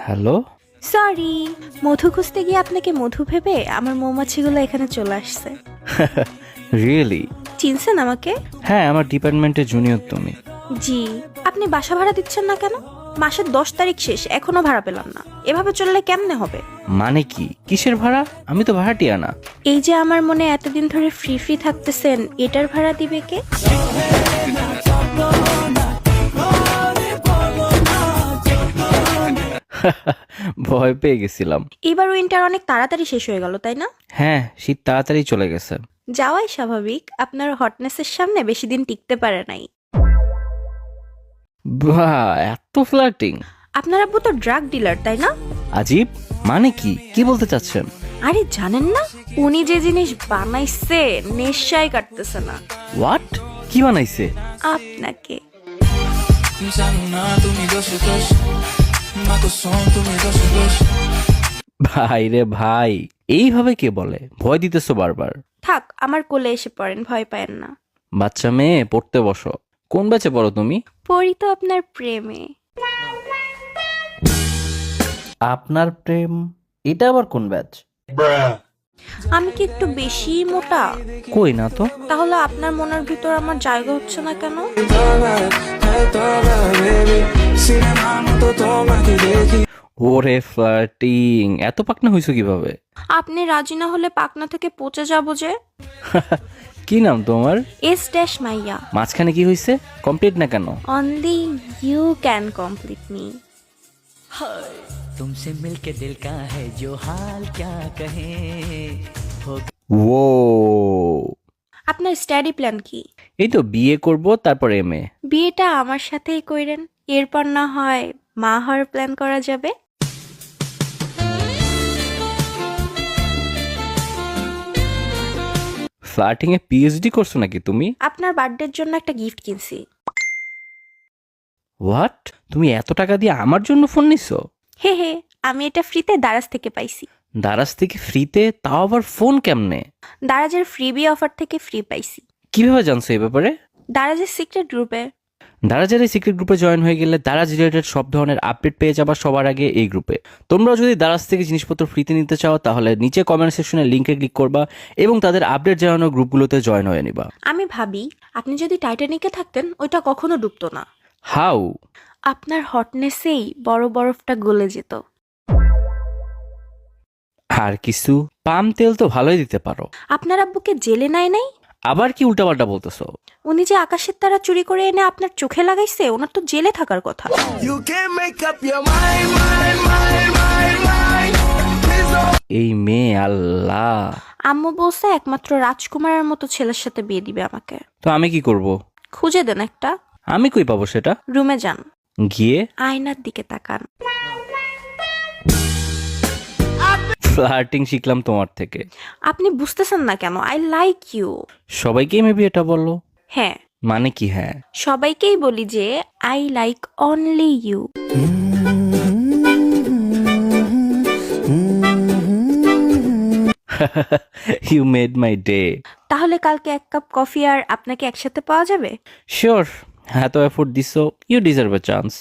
Hello. Sorry, মধু খুঁজতে গিয়ে আপনাকে মধু ভেবে আমার মৌমাছিগুলো এখানে চলে আসছে। রিয়েলি? চিনছেন আমাকে? হ্যাঁ, আমার ডিপার্টমেন্টের জুনিয়র তুমি। জি। আপনি বাসা ভাড়া দিচ্ছেন না কেন? মাসের 10 তারিখ শেষ, এখনো ভাড়া পেলাম না। এভাবে চললে কেমনে হবে? মানে কি? কিসের ভাড়া? আমি তো ভাড়াটিয়া না। এই যে আমার মনে এতদিন ধরে ফ্রি ফ্রি থাকতেছেন, এটার ভাড়া দিবে কে? ভয় পেয়ে গেছিলাম। এবার উইন্টার অনেক তাড়াতাড়ি শেষ হয়ে গেল, তাই না? হ্যাঁ, শীত তাড়াতাড়ি চলে গেছে। যাওয়াই স্বাভাবিক, আপনার হটনেসের সামনে বেশি দিন টিকতে পারে নাই। বাহ, এত ফ্লার্টিং! আপনার আব্বু তো ড্রাগ ডিলার, তাই না? আজীব! মানে কি? কি বলতে চাচ্ছেন? আরে জানেন না, উনি যে জিনিস বানাইছে নেশায় কাটতেছে না। হোয়াট? কি বানাইছে? আপনাকে। ভাই রে ভাই, এইভাবে কে বলে? ভয় দিতেছো বারবার। থাক, আমার কোলে এসে পড়েন, ভয় পায়েন না। বাচ্চা মেয়ে, পড়তে বসো। কোন ব্যাচে পড়ো তুমি? পড়ি তো আপনার প্রেমে। আপনার প্রেম? এটা আবার কোন ব্যাচ? আমি কি একটু বেশি মোটা? কই না তো। তাহলে আপনার মনের ভিতর আমার জায়গা হচ্ছে না কেন? ওরে ফ্লার্টিং, এত পাকনা হইছো কিভাবে? আপনি রাজি না হলে পাকনা থেকে পচে যাব যে। কি নাম তোমার? এস ড্যাশ মাইয়া। মাঝখানে কি হইছে? কমপ্লিট না কেন? Only you can complete me. तुमसे मिलके दिल का है जो हाल क्या कहे हो। ও, আপনার স্টাডি প্ল্যান কি? এই তো বিয়ে করব, তারপর এমএ। বিয়েটা আমার সাথেই কইরেন, এরপর না হয় মা হওয়ার প্ল্যান করা যাবে। ফ্লার্টিং এ পিএইচডি করছো নাকি তুমি? আপনার বার্থডের জন্য একটা গিফট কিনছি। হোয়াট? তুমি এত টাকা দিয়ে আমার জন্য ফোন নিছো? হে হে, আমি এটা ফ্রিতে দারাজ থেকে পাইছি। দারাজ থেকে ফ্রিতে? তাও আবার ফোন কেমনে? দারাজের ফ্রিবি অফার থেকে ফ্রি পাইছি। কিভাবে জানছো এই ব্যাপারে? দারাজের সিক্রেট গ্রুপে। দারাজের এই সিক্রেট গ্রুপে জয়েন হয়ে গেলে দারাজ রিলেটেড সব ধরনের আপডেট পেয়ে যাবা সবার আগে এই গ্রুপে। তোমরা যদি দারাজ থেকে জিনিসপত্র ফ্রিতে নিতে চাও তাহলে নিচে কমেন্ট সেকশনে লিঙ্কে ক্লিক করবা এবং তাদের আপডেট জানানো গ্রুপগুলোতে জয়েন হয়ে নিবা। আমি ভাবি আপনি যদি টাইটানিকে থাকতেন ওইটা কখনো ডুবতো না। হাউ? আপনার হটনেসেই বড় বরফটা গলে যেত। আর কিছু? পাম তেল তো ভালোই দিতে পারো। আপনার আব্বুকে জেলে নাই নাই? আবার কি উল্টাপাল্টা বলতেছো? উনি যে আকাশের তারা চুরি করে এনে আপনার চোখে লাগাইছে, ওনার তো জেলে থাকার কথা। You can't make up your mind. এই মেয়ে, আল্লাহ! আম্মু বলছে একমাত্র রাজকুমারের মতো ছেলের সাথে বিয়ে দিবে আমাকে। তো আমি কি করব? খুঁজে দেন একটা। আমি কই পাবো সেটা? রুমে যান, গিয়ে আয়নার দিকে তাকান। ফ্লার্টিং শিখলাম তোমার থেকে। আপনি বুঝতেছেন না কেন? I like you. সবাইকেই মেবি এটা বললো? হ্যাঁ, মানে কি হ্যাঁ? সবাইকেই বলি যে I like only you. You made my day. তাহলে কালকে 1 কাপ কফি আর আপনাকে একসাথে পাওয়া যাবে? শিওর। এত এফোর্ট দিছো, ইউ ডিজার্ভ এ চান্স।